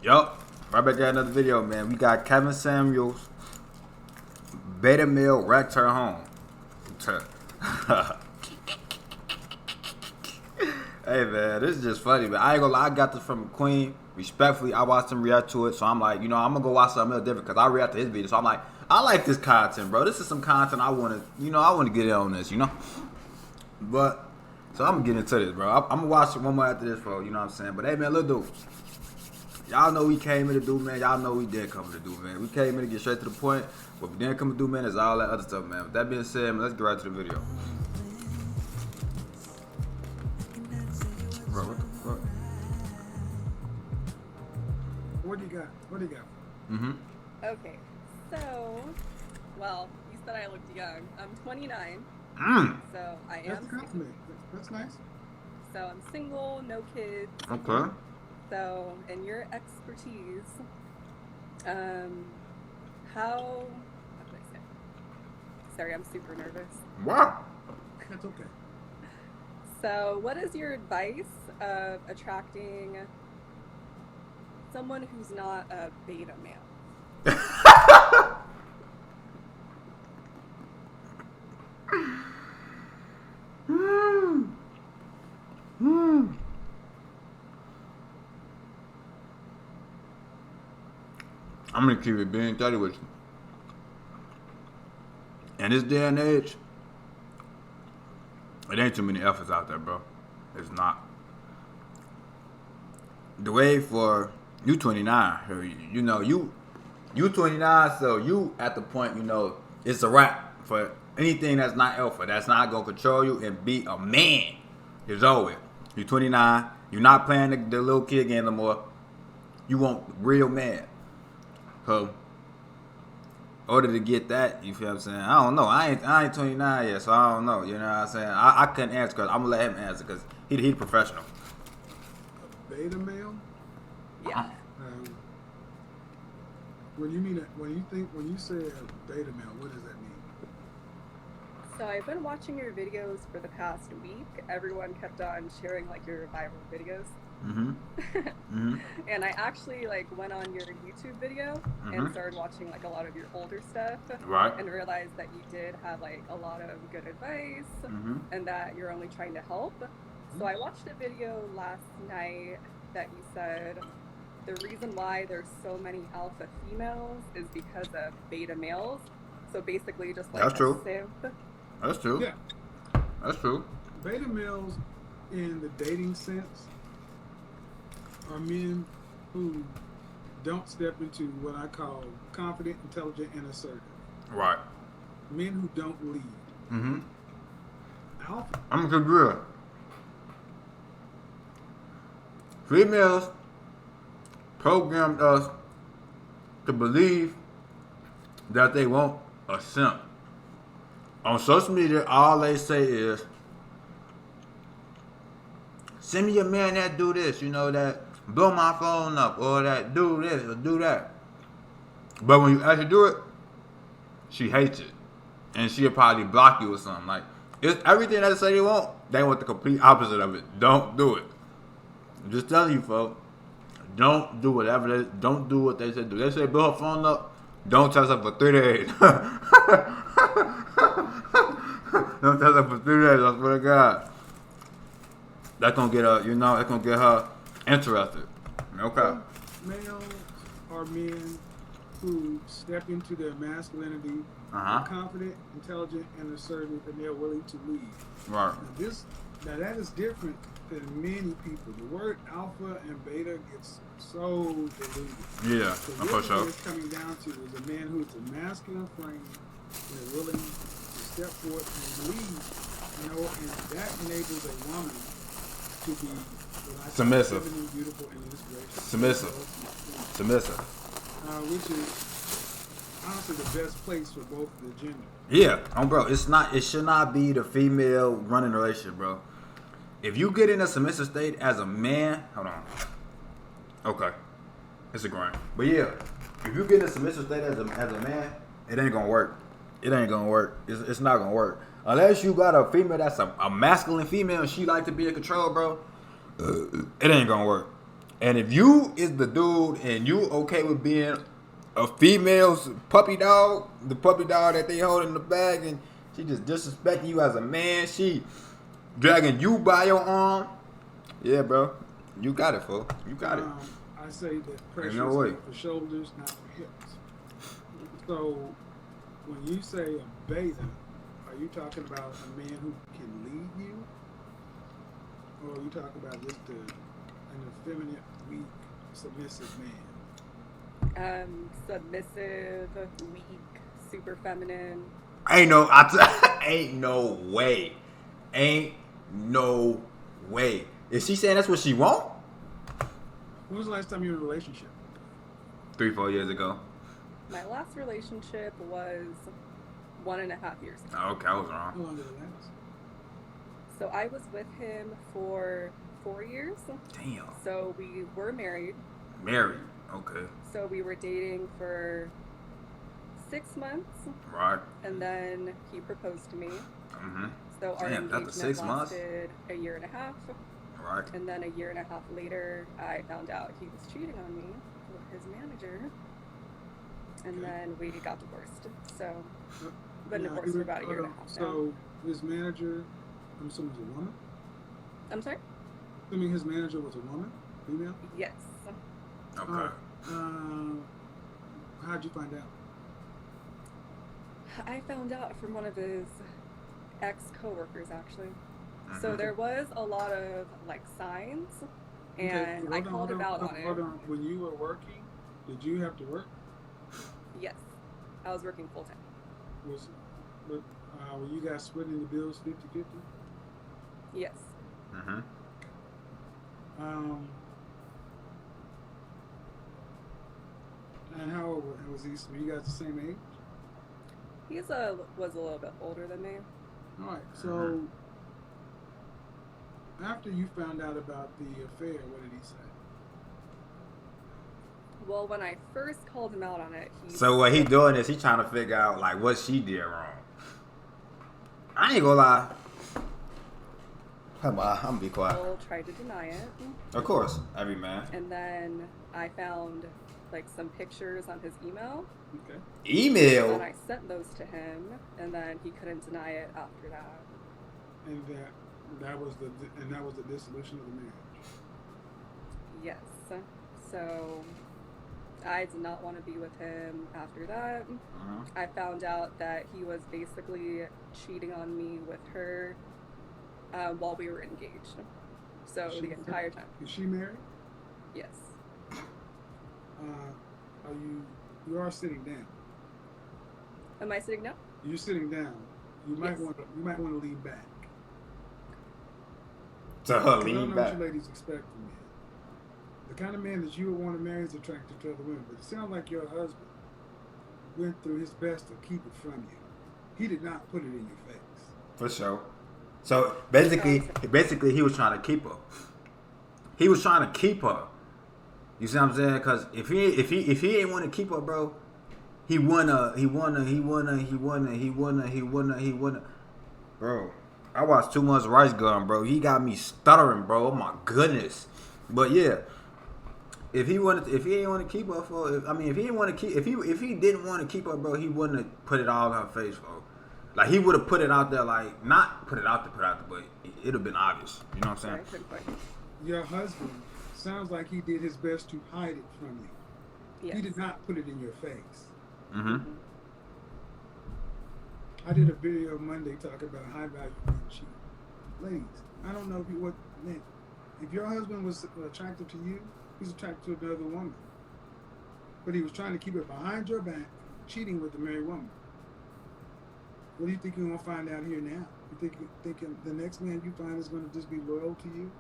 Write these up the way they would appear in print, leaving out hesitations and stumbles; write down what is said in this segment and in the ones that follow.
Yup. Right back at another video, man. We got Kevin Samuels, beta male wrecked her home. Hey, man, this is just funny, man. I ain't gonna lie, I got this from Queen. Respectfully, I watched him react to it, so I'm like, I'm gonna go watch something else different because I react to his video. So I'm like, I like this content, bro. This is some content I wanna, I wanna get in on this, But, so I'm gonna get into this, bro. I'm gonna watch it one more after this, bro. You know what I'm saying? But hey, man, little dude. Y'all know we came here to do, man. Y'all know we did come to do, man. We came here to get straight to the point. What we didn't come to do, man, is all that other stuff, man. With that being said, man, let's get right to the video. Bro, what the fuck? What do you got? Mm-hmm. Okay, so, well, you said I looked young. I'm 29. So I am. That's a compliment. That's nice. So I'm single, no kids. Okay. So, in your expertise, how could I say? Sorry, I'm super nervous. Wow. That's okay. So, what is your advice of attracting someone who's not a beta male? I'm gonna keep it being 30 with you. In this day and age, it ain't too many efforts out there, bro. It's not. The way for you 29, you 29, so you at the point, it's a wrap for anything that's not alpha, that's not gonna control you and be a man. It's over. You 29, you're not playing the little kid game no more. You want real man. So, in order to get that, you feel what I'm saying? I don't know. I ain't 29 yet, so I don't know. You know what I'm saying? I couldn't answer because I'm going to let him answer because he's professional. A beta male? Yeah. When you say a beta male, what does that mean? So I've been watching your videos for the past week. Everyone kept on sharing like your viral videos. Mm-hmm. Mm-hmm. And I actually went on your YouTube video and started watching a lot of your older stuff. Right. And realized that you did have a lot of good advice and that you're only trying to help. So I watched a video last night that you said the reason why there's so many alpha females is because of beta males. So basically just That's true. simp. That's true. Yeah. That's true. Beta males, in the dating sense, are men who don't step into what I call confident, intelligent, and assertive. Right. Men who don't lead. Mm-hmm. Alpha. I'm gonna agree. Females programmed us to believe that they want a simp. On social media, all they say is, send me a man that do this, that blow my phone up, or that do this, or do that. But when you actually do it, she hates it. And she'll probably block you or something. It's everything that they say they want the complete opposite of it. Don't do it. I'm just telling you, folks. Don't do don't do what they say do. They say blow her phone up, don't touch her for 3 days. Don't touch her for 3 days, I swear to God. That's gonna get her, that's gonna get her interested. Okay. Males are men who step into their masculinity, are confident, intelligent, and assertive, and they're willing to lead. Right. Now that is different than many people. The word alpha and beta gets so diluted. Yeah, So for really sure. what it's coming down to is a man who's a masculine frame and is willing to step forward and lead, and that enables a woman to be Submissive. feminine, beautiful, and inspirational. Submissive. Which is honestly the best place for both the genders. Yeah, bro. It should not be the female running the relationship, bro. If you get in a submissive state as a man, hold on. Okay, it's a grind. But yeah, if you get in a submissive state as a man, it ain't gonna work. It ain't gonna work. It's not gonna work unless you got a female that's a masculine female and she like to be in control, bro. It ain't gonna work. And if you is the dude and you okay with being a female's puppy dog, the puppy dog that they hold in the bag, and she just disrespecting you as a man, she dragging you by your arm, yeah, bro, you got it, fool. You got it. I say that pressure Ain't no is way. meant for shoulders, not for hips. So when you say a beta, are you talking about a man who can lead you? Or are you talking about just an effeminate, weak, submissive man? Submissive, weak, super feminine. Ain't no way. Ain't no way. Is she saying that's what she want? When was the last time you were in a relationship? 3-4 years ago. My last relationship was 1.5 years ago. Oh, okay, I was How wrong. long did it last? So I was with him for 4 years. Damn. So we were married. Married. Okay. So we were dating for 6 months. Right. And then he proposed to me. Mm-hmm. So our Damn, after engagement 6 months? lasted 1.5 years. Right. And then 1.5 years later, I found out he was cheating on me with his manager. And then we got divorced. So, been divorced for about 1.5 years now. So his manager, I'm assuming was a woman? I'm sorry? Assuming his manager was a woman? Female? Yes. Okay. How'd you find out? I found out from one of his ex-coworkers, actually. So there was a lot of like signs, and I called him out on it. Hold on. When you were working, did you have to work? Yes, I was working full time. Were you guys splitting the bills 50-50? Yes. Mm-hmm. And how old was he? Were you guys the same age? He was a little bit older than me. All right. So after you found out about the affair, what did he say? Well, when I first called him out on it, So what he doing is he trying to figure out like what she did wrong. I ain't gonna lie. I'm gonna be quiet. Still tried to deny it. Of course, every man. And then I found like some pictures on his email. Okay. Email. And I sent those to him, and then he couldn't deny it after that. And that was the dissolution of the marriage. Yes. So I did not want to be with him after that. Uh-huh. I found out that he was basically cheating on me with her while we were engaged. So the entire time. Is she married? Yes. You are sitting down. Am I sitting down? You're sitting down. You might Yes. want to lean back. So I don't lean know back. what you ladies expect from men. The kind of man that you would want to marry is attracted to other women, but it sounds like your husband went through his best to keep it from you. He did not put it in your face. For sure. So basically, he was trying to keep her. He was trying to keep her. You see what I'm saying? Because if he ain't want to keep her, bro, he wanna. Bro, I watched 2 months Rice Gun, bro. He got me stuttering, bro. Oh my goodness. But yeah, if he ain't want to keep her if he didn't want to keep her, bro, he wouldn't have put it all in her face, bro. Like he would have put it out there, like not put it out there, but it'd have been obvious. You know what I'm saying? Your husband sounds like he did his best to hide it from you. Yes. He did not put it in your face. Mm-hmm. I did a video Monday talking about high value men cheating. Ladies, I don't know if your husband was attracted to you, he's attracted to another woman. But he was trying to keep it behind your back, cheating with a married woman. What do you think you're going to find out here now? You think the next man you find is going to just be loyal to you?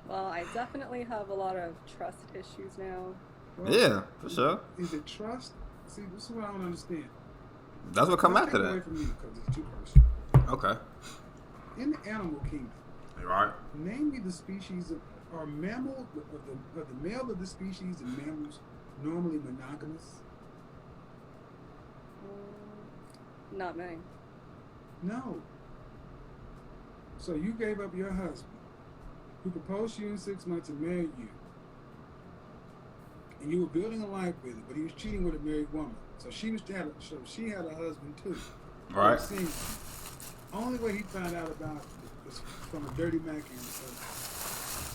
Well, I definitely have a lot of trust issues now. Well, Yeah, for sure. Is it trust? See, this is what I don't understand. That's what come Don't after take away that. from me because it's too personal. Okay. In the animal kingdom, You right? name me the species of mammal, of the male of the species and mammals normally monogamous? Not many. No. So you gave up your husband who proposed to you in 6 months and married you, and you were building a life with it, but he was cheating with a married woman. So she had a husband too. Right. Only way he found out about it was from a dirty Mac and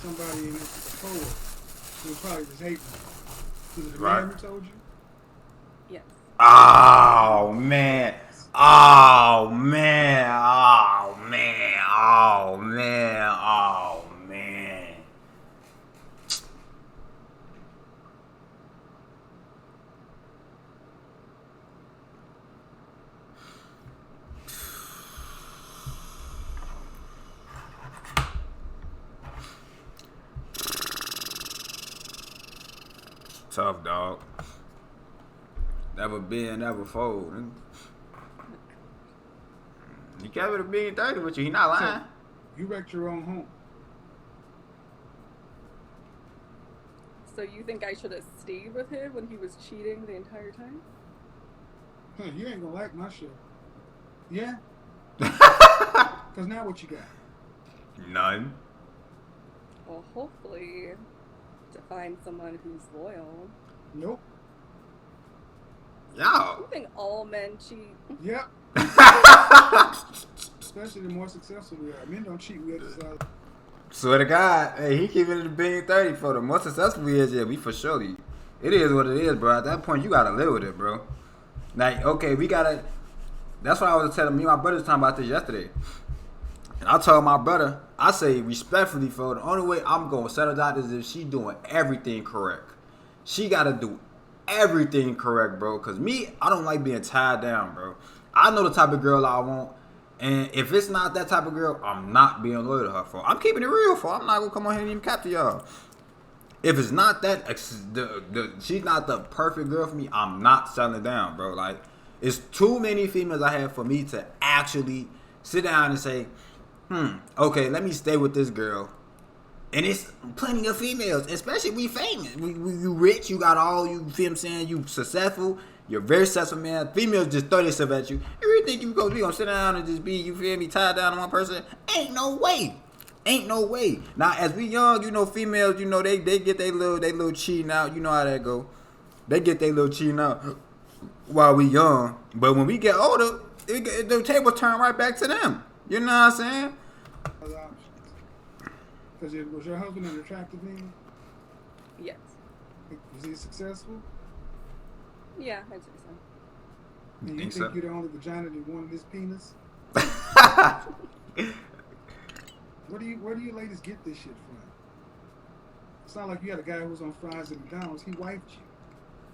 somebody in his coworker who was probably just hating him. Was it the man who told you? Yes. Oh man. Oh man. Oh man. Oh man. Oh man. Tough, dog. Never been, never fold. You kept it a being 30 with you. He not lying. So, you wrecked your own home. So you think I should have stayed with him when he was cheating the entire time? Huh, you ain't gonna like my show. Yeah? Because now what you got? None. Well, hopefully to find someone who's loyal. Nope. Yo. You think all men cheat? Yep. Especially the more successful we are. Men don't cheat. We exercise. Swear to God, hey, he keeping it a being 30 for the more successful we is. Yeah, we for sure. It is what it is, bro. At that point, you gotta live with it, bro. Like, okay, we gotta. That's why I was telling me, my brother was talking about this yesterday. And I told my brother, I say respectfully, for the only way I'm gonna settle down is if she doing everything correct. She gotta do everything correct, bro. Cause me, I don't like being tied down, bro. I know the type of girl I want, and if it's not that type of girl, I'm not being loyal to her for. I'm keeping it real for. I'm not gonna come on here and even cap to y'all. If it's not that, she's not the perfect girl for me, I'm not settling down, bro. Like, it's too many females I have for me to actually sit down and say, okay, let me stay with this girl. And it's plenty of females, especially we famous. You rich, you got all, you feel what I'm saying, you successful, you're very successful, man. Females just throw themselves at you. You really think we gonna sit down and just be, you feel me, tied down to one person? Ain't no way. Ain't no way. Now, as we young, you know, females, you know, they get they little cheating out. You know how that go. They get their little cheating out while we young. But when we get older, the table turn right back to them. You know what I'm saying? Other options. Because was your husband an attractive man? Yes. Was he successful? Yeah, I'd say so. And you think so? you're the only vagina that wanted this penis? Where do you ladies get this shit from? It's not like you had a guy who was on fries at McDonald's. He wiped you.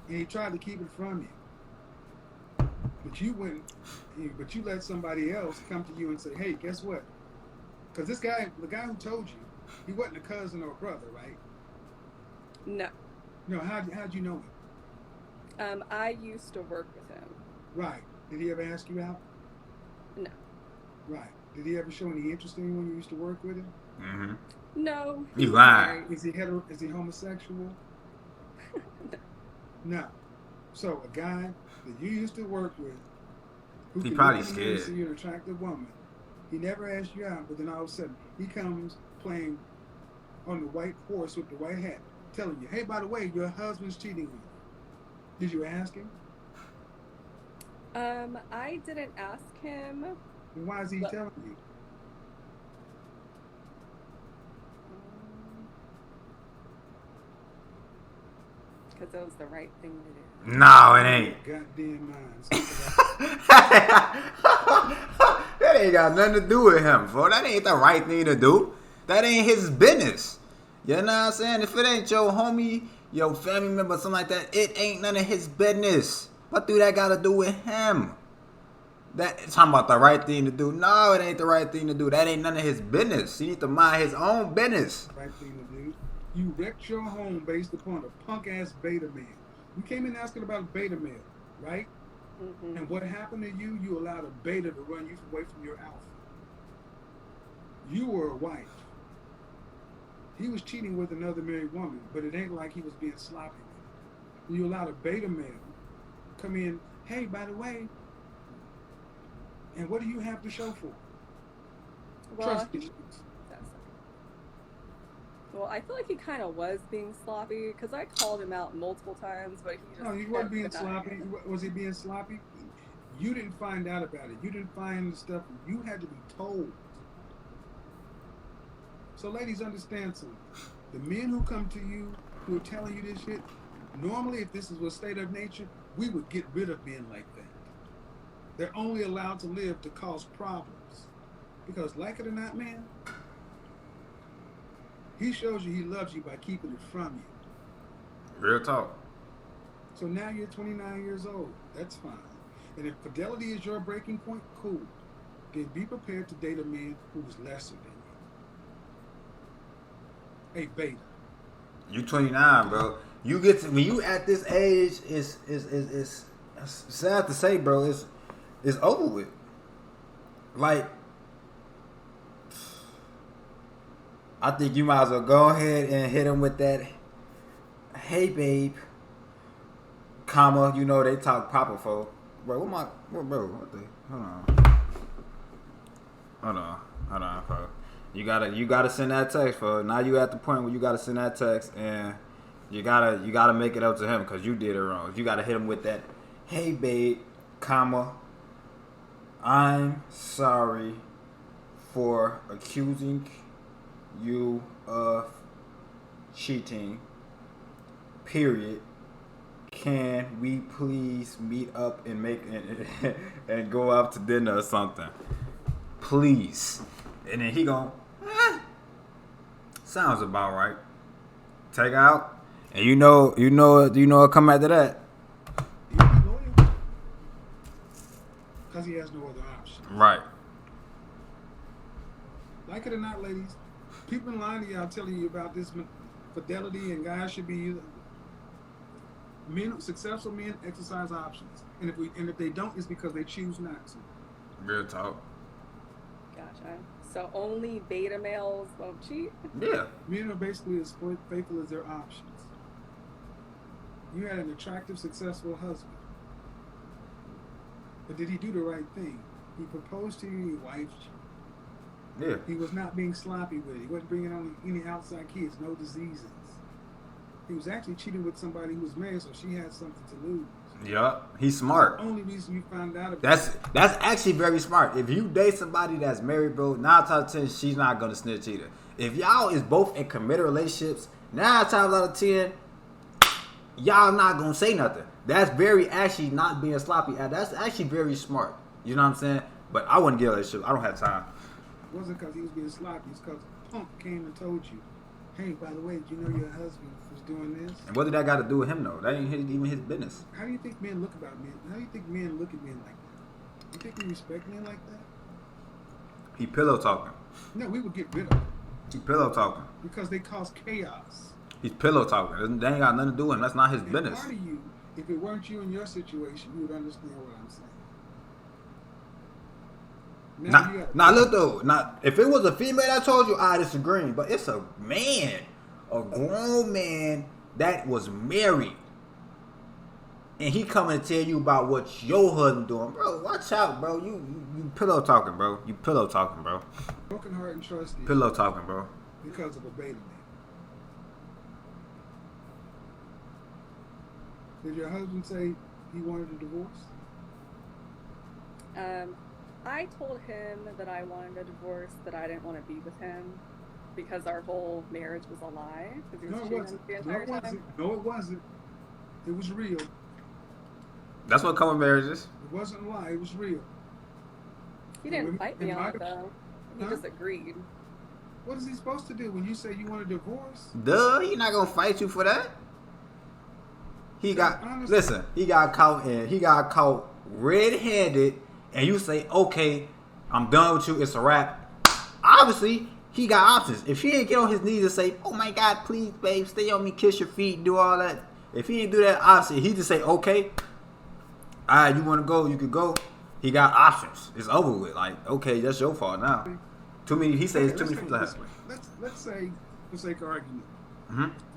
And he tried to keep it from you. But you let somebody else come to you and say, hey, guess what? Because the guy who told you, he wasn't a cousin or a brother, right? No. No, how'd you know him? I used to work with him. Right. Did he ever ask you out? No. Right. Did he ever show any interest in you when you used to work with him? Mm-hmm. No. You lying. Is he homosexual? No. So a guy that you used to work with, who He can probably see scared. you're an attractive woman, he never asked you out, but then all of a sudden he comes playing on the white horse with the white hat, telling you, hey, by the way, your husband's cheating on you. Did you ask him? I didn't ask him. And why is he telling you? Because it was the right thing to do. No, it ain't. Goddamn minds. That ain't got nothing to do with him, bro. That ain't the right thing to do. That ain't his business. You know what I'm saying? If it ain't your homie, your family member, something like that, it ain't none of his business. What do that got to do with him? That talking about the right thing to do. No, it ain't the right thing to do. That ain't none of his business. He need to mind his own business. Right thing to do. You wrecked your home based upon a punk ass beta male. You came in asking about a beta male, right? Mm-hmm. And what happened to you? You allowed a beta to run you away from your alpha. You were a wife. He was cheating with another married woman, but it ain't like he was being sloppy with her. You allowed a beta male come in, hey, by the way, and what do you have to show for it? Well, Trust issues. Well, I feel like he kind of was being sloppy because I called him out multiple times, but he No, just he wasn't kept being denying sloppy. it. Was he being sloppy? You didn't find out about it. You didn't find the stuff. You had to be told. So, ladies, understand something. The men who come to you who are telling you this shit, normally, if this was a state of nature, we would get rid of men like that. They're only allowed to live to cause problems. Because, like it or not, man, he shows you he loves you by keeping it from you. Real talk. So now you're 29 years old. That's fine. And if fidelity is your breaking point, cool. Then be prepared to date a man who is lesser than you. A beta. You 29, bro. You get to when you at this age, it's sad to say, bro. It's over with. Like, I think you might as well go ahead and hit him with that. Hey, babe. Comma, you know they talk proper for. Bro, what the? Hold on, bro. You gotta send that text, for now you at the point where you gotta send that text, and you gotta make it up to him because you did it wrong. You gotta hit him with that, hey babe, comma, I'm sorry for accusing you of cheating, period. Can we please meet up and and go out to dinner or something? Please. And then he gon' sounds about right. Take out. And you know what come after that. He'll be loyal. Because he has no other option. Right. Like it or not, ladies, people lying to y'all telling you about this fidelity and guys should be successful men exercise options. And if they don't, it's because they choose not to. Real talk. Gotcha. So only beta males won't cheat? Yeah. Men are basically as faithful as their options. You had an attractive, successful husband. But did he do the right thing? He proposed to you, he wifed you. Yeah. He was not being sloppy with it. He wasn't bringing on any outside kids, no diseases. He was actually cheating with somebody who was married, so she had something to lose. Yup. He's smart. The only reason you found out about That's actually very smart. If you date somebody that's married, bro, 9 times out of 10, she's not gonna snitch either. If y'all is both in committed relationships, 9 times out of 10, y'all not gonna say nothing. That's very actually not being sloppy. That's actually very smart. You know what I'm saying? But I wouldn't get a relationship. I don't have time. It wasn't because he was being sloppy. It's because Punk came and told you, hey, by the way, did you know your husband was doing this? And what did that got to do with him, though? That ain't even his business. How do you think men look about men? How do you think men look at men like that? You think we respect men like that? He pillow talking. No, we would get rid of them. He pillow talking. Because they cause chaos. He's pillow talking. That ain't got nothing to do with him. That's not his And business. part of you, if it weren't you in your situation, you would understand what I'm saying. Nah, look though. If it was a female that told you, I disagree. But it's a man, a grown man that was married, and he coming to tell you about what your husband doing, bro. Watch out, bro. You pillow talking, bro. You pillow talking, bro. Broken heart and trust issues Pillow talking, bro. because of a beta man. Did your husband say he wanted a divorce? I told him that I wanted a divorce, that I didn't want to be with him because our whole marriage was a lie. Because he was cheating on us the entire time. No, it wasn't. It was real. That's what common marriage is. It wasn't a lie. It was real. He didn't fight me on it though. He just agreed. What is he supposed to do when you say you want a divorce? Duh, he not gonna fight you for that. He got caught red-handed, and you say, okay, I'm done with you, it's a wrap. Obviously, he got options. If he didn't get on his knees and say, oh my God, please, babe, stay on me, kiss your feet, do all that. If he didn't do that, obviously, he just say, okay, all right, you want to go, you could go. He got options. It's over with. Like, okay, that's your fault now. Too many. He says too many people have. Let's say, for sake of argument,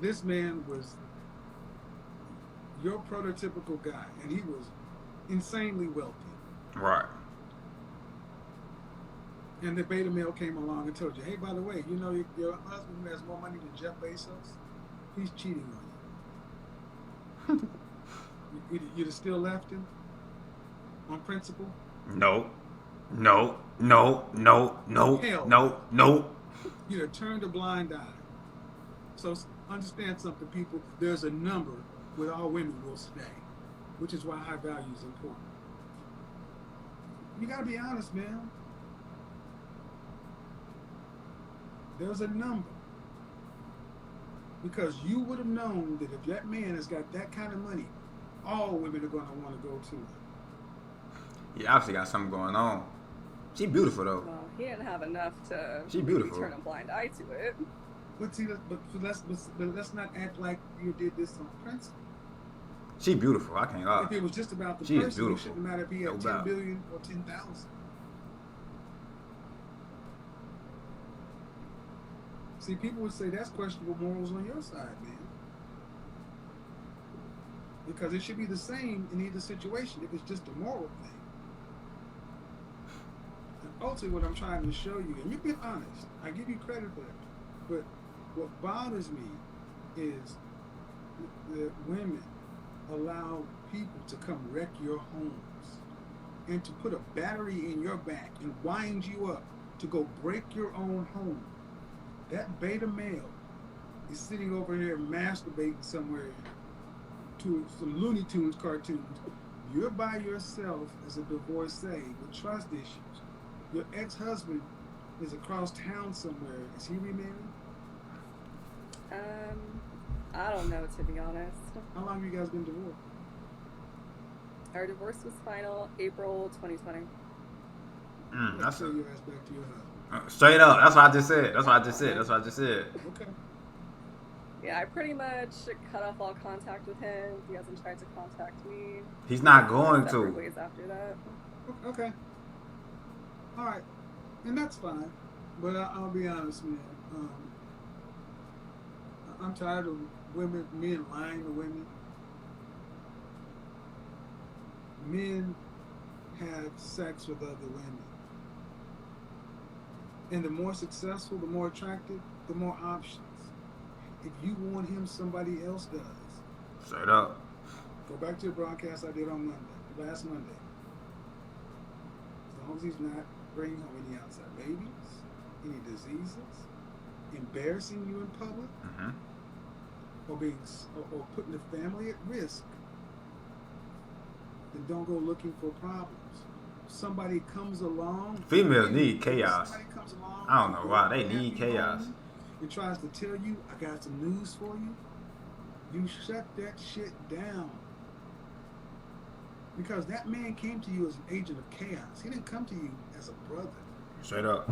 this man was your prototypical guy, and he was insanely wealthy. Right. And the beta male came along and told you, hey, by the way, you know your husband who has more money than Jeff Bezos, he's cheating on you. You'd have still left him on principle? No. No. No. No. No. Hell No. No. You'd have turned a blind eye. So understand something, people. There's a number where all women will stay, which is why high value is important. You got to be honest, man. There's a number. Because you would have known that if that man has got that kind of money, all women are going to want to go to him. He obviously got something going on. She beautiful though. Well, he didn't have enough to She beautiful. turn a blind eye to it. But see, let's not act like you did this on principle. She beautiful. I can't lie. If it was just about the She is person, it beautiful. shouldn't matter if he had No 10 doubt. billion or 10,000. See, people would say that's questionable morals on your side, man. Because it should be the same in either situation if it's just a moral thing. And ultimately, what I'm trying to show you, and you've been honest, I give you credit for that. But what bothers me is that women allow people to come wreck your homes and to put a battery in your back and wind you up to go break your own home. That beta male is sitting over here masturbating somewhere to some Looney Tunes cartoons. You're by yourself as a divorcee with trust issues. Your ex-husband is across town somewhere. Is he remarried? I don't know, to be honest. How long have you guys been divorced? Our divorce was final April 2020. Let's send your ass back to your husband. Straight up. That's what I just said. That's what I just said. Okay. Yeah, I pretty much cut off all contact with him. He hasn't tried to contact me. He's not going Separate to. ways after that. Okay. All right. And that's fine. But I'll be honest, man. I'm tired of men lying to women. Men have sex with other women. And the more successful, the more attractive, the more options. If you want him, somebody else does. Straight up. Go back to the broadcast I did on last Monday. As long as he's not bringing home any outside babies, any diseases, embarrassing you in public, or putting the family at risk, then don't go looking for problems. Somebody comes along. Females need chaos. Somebody comes along. I don't know why they need chaos. And tries to tell you, I got some news for you. You shut that shit down. Because that man came to you as an agent of chaos. He didn't come to you as a brother. Straight up.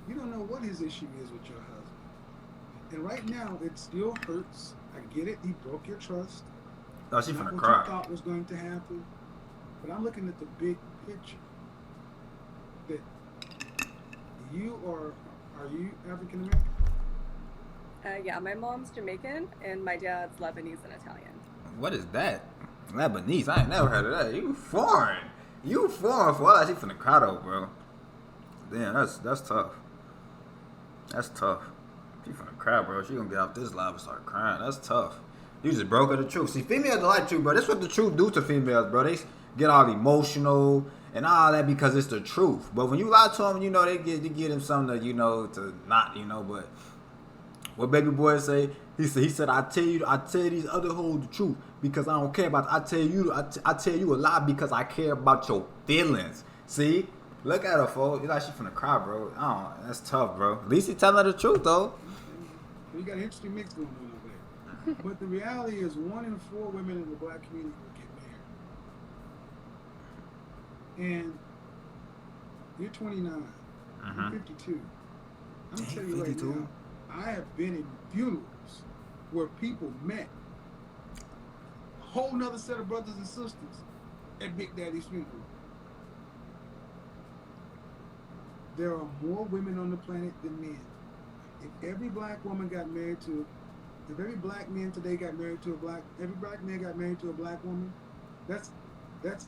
You don't know what his issue is with your husband. And right now, it still hurts. I get it. He broke your trust. Oh, she Not finna what cry. you thought was going to happen. But I'm looking at the big picture. That you are you African American? Yeah, my mom's Jamaican and my dad's Lebanese and Italian. What is that? Lebanese. I ain't never heard of that. You foreign. You foreign for all that. She finna cry though, bro. Damn, that's tough. That's tough. She finna cry, bro. She gonna get off this live and start crying. That's tough. You just broke her the truth. See, females don't like truth, bro. That's what the truth do to females, bro. They get all emotional and all that because it's the truth. But when you lie to them, you know, they get them something to, to not, but what baby boy say? He said, I tell you these other hoes the truth because I don't care about. I tell you a lie because I care about your feelings. See, look at her, folks. You like she finna cry, bro. That's tough, bro. At least he telling her the truth, though. You got an interesting mix going on over there. But the reality is, 1 in 4 women in the black community will get married. And you're 29. I'm 52. I'm gonna tell you right 52? now, I have been in funerals where people met a whole nother set of brothers and sisters at Big Daddy's funeral. There are more women on the planet than men. If every black woman got married to, if every black man today got married to every black man got married to a black woman, that's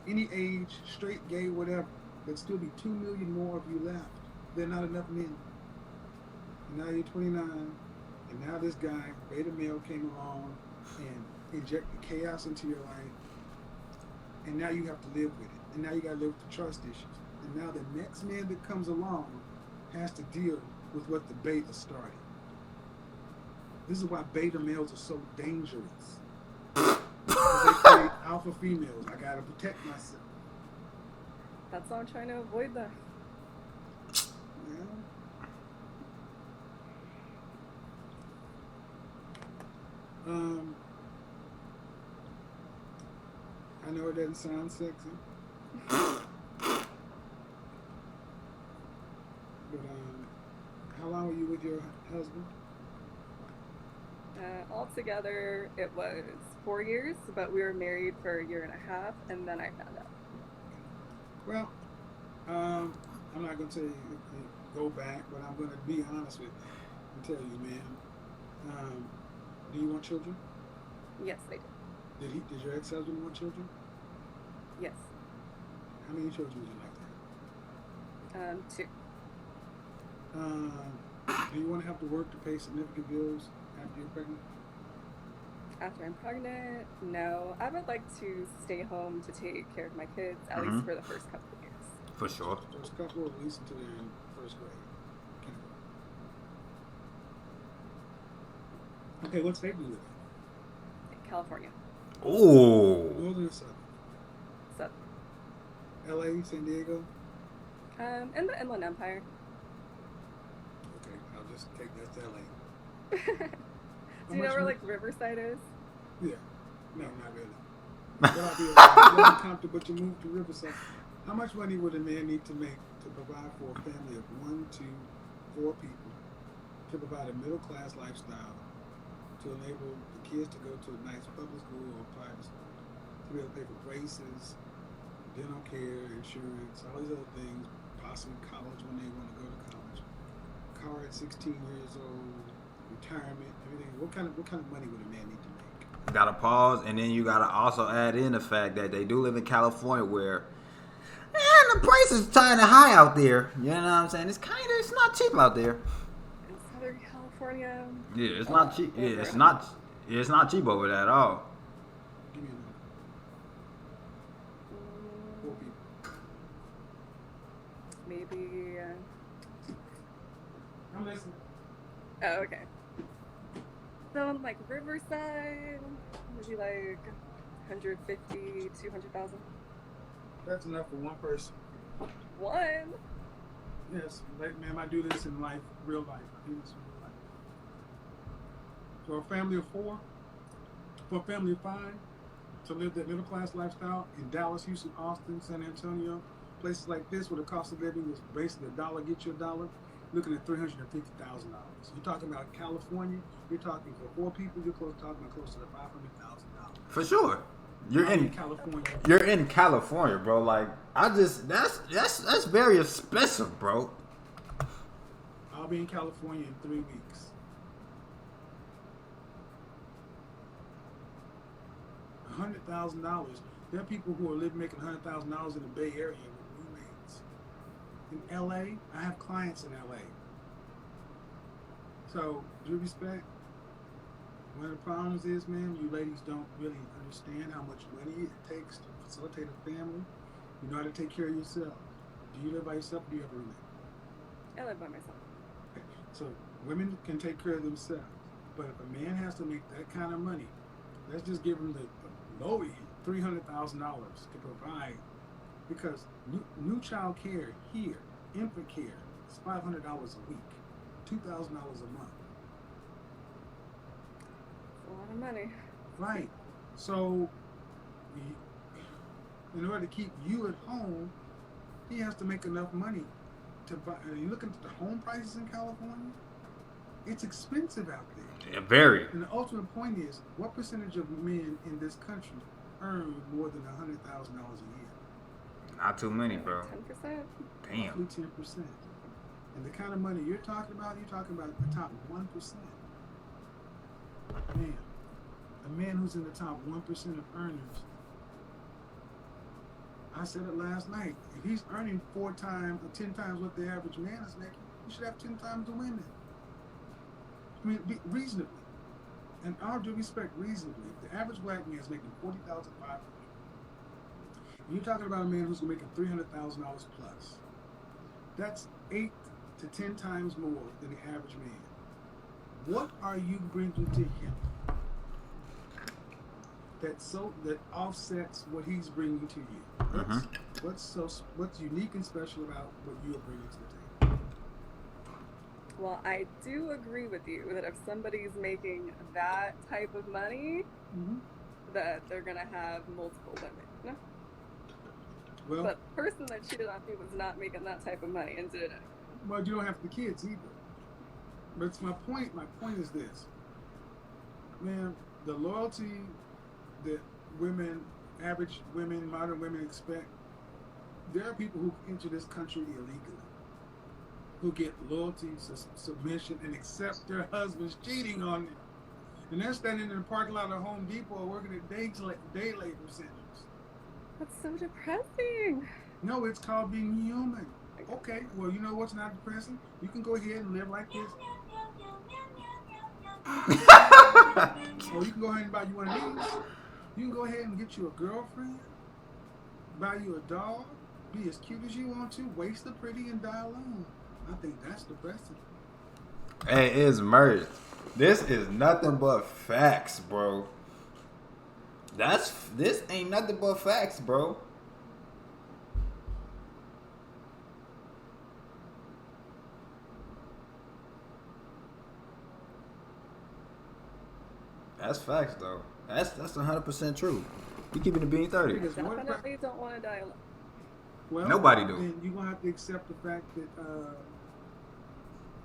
any age, straight, gay, whatever. there'd still be 2 million more of you left. There are not enough men. And now you're 29, and now this guy, beta male, came along and injected chaos into your life, and now you have to live with it. And now you got to live with the trust issues. And now the next man that comes along has to deal with what the beta started. This is why beta males are so dangerous. Because they create alpha females. I got to protect myself. That's why I'm trying to avoid that. Yeah. I know it doesn't sound sexy. But how long were you with your husband? Altogether, it was 4 years, but we were married for a year and a half, and then I found out. Well, I'm not going to tell you go back, but I'm going to be honest with you and tell you, man. Do you want children? Yes, I did. Did your ex-husband want children? Yes. How many children would you like to have? 2. Do you want to have to work to pay significant bills after you're pregnant? After I'm pregnant, no. I would like to stay home to take care of my kids, at least for the first couple of years. For sure. First couple, at least until they're in first grade. Okay, what state do you live In California. Ooh. in? Northern or southern? Southern. LA, San Diego? In the Inland Empire. Okay, I'll just take that to LA. Do you know where, like, Riverside is? Yeah. No, not really. But I'll be uncomfortable, but you move to Riverside. How much money would a man need to make to provide for a family of 1, 2, 4 people, to provide a middle-class lifestyle, to enable the kids to go to a nice public school or private school, to be able to pay for braces, dental care, insurance, all these other things, possibly college when they want to go to college, car at 16 years old, retirement, everything. What kind of money would a man need to make? Gotta pause, and then you gotta also add in the fact that they do live in California, where the price is kind of high out there. You know what I'm saying? It's not cheap out there. In Southern California. Yeah, it's not cheap. Yeah, it's not cheap over there at all. Give me a number. 4 people. Maybe. I'm listening. Oh, okay. So in, like, Riverside, maybe like 150, 200,000. That's enough for one person. One? Yes, like, ma'am, I do this in life, real life. I do this in real life. For a family of 4, for a family of 5, to live that middle class lifestyle in Dallas, Houston, Austin, San Antonio, places like this where the cost of living is basically $1 get you $1, looking at $350,000. You're talking about California, you're talking for 4 people, you're talking about close to $500,000. For sure. You're in California. You're in California, bro. Like, that's very expensive, bro. I'll be in California in 3 weeks. $100,000. There are people who are making $100,000 in the Bay Area with roommates. In LA, I have clients in LA. So, due respect, one of the problems is, man, you ladies don't really understand how much money it takes to facilitate a family. You know how to take care of yourself. Do you live by yourself or do you have a roommate? I live by myself. Okay. So women can take care of themselves. But if a man has to make that kind of money, let's just give him the low end, $300,000 to provide. Because new child care here, infant care, is $500 a week, $2,000 a month. A lot of money. Right. So, in order to keep you at home, he has to make enough money to buy. And you look at the home prices in California, it's expensive out there. Yeah, very. And the ultimate point is, what percentage of men in this country earn more than $100,000 a year? Not too many, bro. 10%? Damn. Roughly 10%. And the kind of money you're talking about the top 1%. Man, a man who's in the top 1% of earners, I I said it last night. If he's earning 4 times or 10 times what the average man is making, he should have 10 times the women. I mean, reasonably. And all due respect, reasonably. If the average black man is making $40,500, and you're talking about a man who's making $300,000 plus, that's 8 to 10 times more than the average man. What are you bringing to him that offsets what he's bringing to you? What's unique and special about what you're bringing to the table? Well, I do agree with you that if somebody's making that type of money, that they're gonna have multiple women. Well, but the person that cheated on me was not making that type of money and did it. Well, you don't have the kids either. But it's my point. My point is this, man. The loyalty that women, average women, modern women expect. There are people who enter this country illegally, who get loyalty, submission, and accept their husbands cheating on them, and they're standing in the parking lot of Home Depot or working at day labor centers. That's so depressing. No, it's called being human. Okay, well, you know what's not depressing? You can go ahead and live like this. Or you can go ahead and buy you one of these. You can go ahead and get you a girlfriend, buy you a dog, be as cute as you want to, waste the pretty and die alone. I think that's depressing. Hey, it's merged. This is nothing but facts, bro. This ain't nothing but facts, bro. That's facts, though. That's 100% true. You keeping the bean 30. Definitely don't want to die alone. Well, nobody do. Then you're gonna have to accept the fact that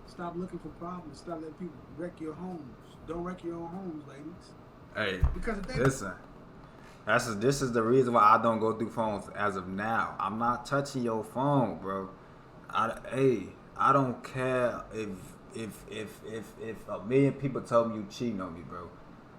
stop looking for problems. Stop letting people wreck your homes. Don't wreck your own homes, ladies. Hey, because of that. Listen. This is the reason why I don't go through phones as of now. I'm not touching your phone, bro. I don't care if a million people told me you cheating on me, bro.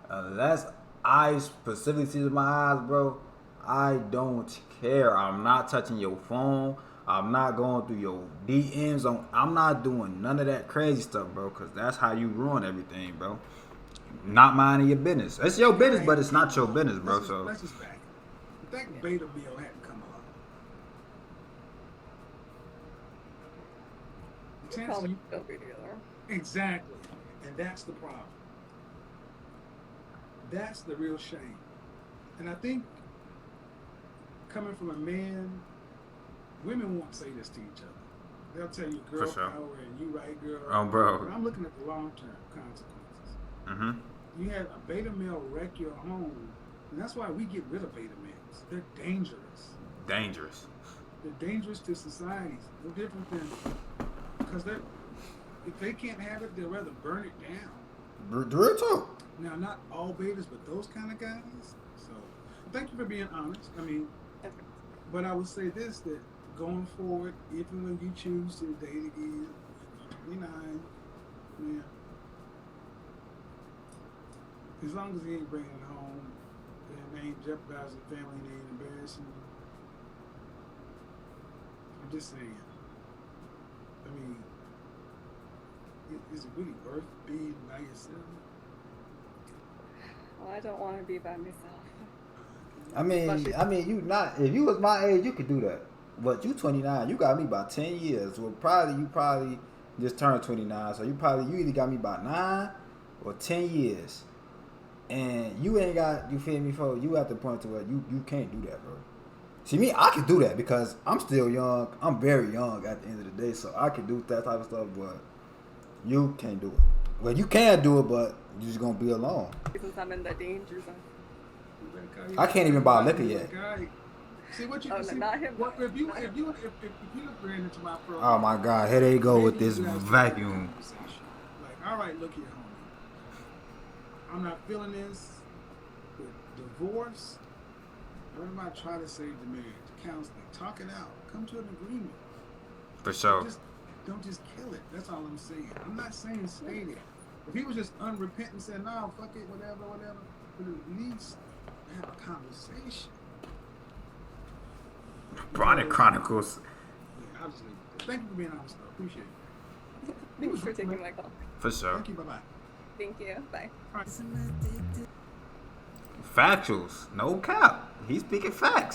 Unless I specifically see with my eyes, bro, I don't care. I'm not touching your phone. I'm not going through your DMs. I'm not doing none of that crazy stuff, bro, because that's how you ruin everything, bro. Not minding your business. It's your business, but it's not your business, bro. Let's just back. That beta bill hadn't come along. Probably don't be together. Exactly. And that's the problem. That's the real shame. And I think coming from a man, women won't say this to each other. They'll tell you girl power and you right girl. Oh, bro. But I'm looking at the long-term consequences. Mm-hmm. You had a beta male wreck your home, and that's why we get rid of beta males. They're dangerous. They're dangerous to societies. They're different than, because if they can't have it, they'll rather burn it down. Real talk. Now, not all betas, but those kind of guys. So, thank you for being honest. I mean, but I would say this, that going forward, even when you choose to date again, 29, yeah, as long as he ain't bringing it home, and they ain't jeopardizing the family, and they ain't embarrassing you. I'm just saying. I mean, is it really worth being by yourself? Well, I don't want to be by myself. I mean, you not. If you was my age, you could do that. But you 29, you got me by 10 years. Well, you probably just turned 29, so you either got me by 9 or 10 years. And you ain't got, you feel me, for you at the point to where you can't do that, bro. See, me, I can do that because I'm still young. I'm very young at the end of the day, so I can do that type of stuff, but you can't do it. Well, you can do it, but you're just going to be alone. Since I'm in the danger zone. I can't even buy liquor yet. See what you see? Not him. What, if you ran into my program. Oh my God, here they go with this vacuum. Like, all right, look here, homie. I'm not feeling this. With divorce. What am I trying to save the marriage? Counseling. Talk it out. Come to an agreement. For sure. Don't just kill it. That's all I'm saying. I'm not saying stay there. If he was just unrepentant and said, no, fuck it, whatever, but at least have a conversation. Bronny Chronicles. Yeah, I'll just leave it there. Thank you for being honest, though. Appreciate it. Thanks for taking my call. For sure. Thank you. Bye-bye. Thank you. Bye. All right. Factuals. No cap. He's speaking facts.